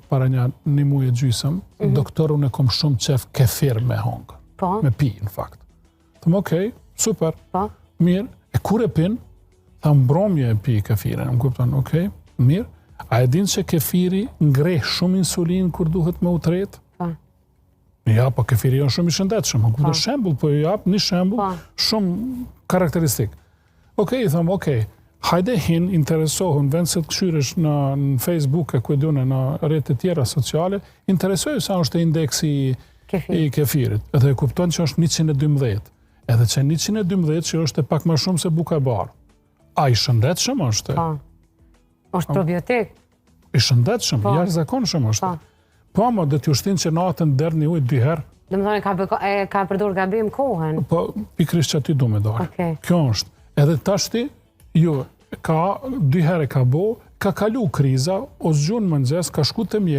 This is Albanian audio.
para një muaj e gjysëm, doktor, unë e kom shumë qef kefir me hongë. Po. Me pi, në fakt. Thëmë, okej, super, Po. mirë, e kur e pin, tha mbromje e pi kefirin, më kupton, okej, mirë, a e din që kefiri ngrej shumë insulin kur duhet me utret? Po. Ja, po kefiri janë shumë i shëndetshëm, më kupton shembull, po jap një shembull shumë karakteristik. Okej, thëmë, okej, hajde hin, interesohën, vend se të këshyresh në Facebook e kujdune, në rrjetet tjera sociale, interesohë sa është indeksi i kefirit, edhe e kupton që është 112, edhe që 112 që është e pak më shumë se buka e barë. A i shëndetshëm është? është probiotik? I shëndetshëm, jashtëzakonshëm është. Po, më dhe t'ju shtin që natën dërë një ujë 2 herë. Dhe më thonë, ka përdur gabim kohën? Po, pikrisht që aty du me dorë. Kjo është. Edhe tashti, ju, ka 2 herë ka bo, ka kalu kriza, o zgjunë mëngjes, ka shku të mjekë,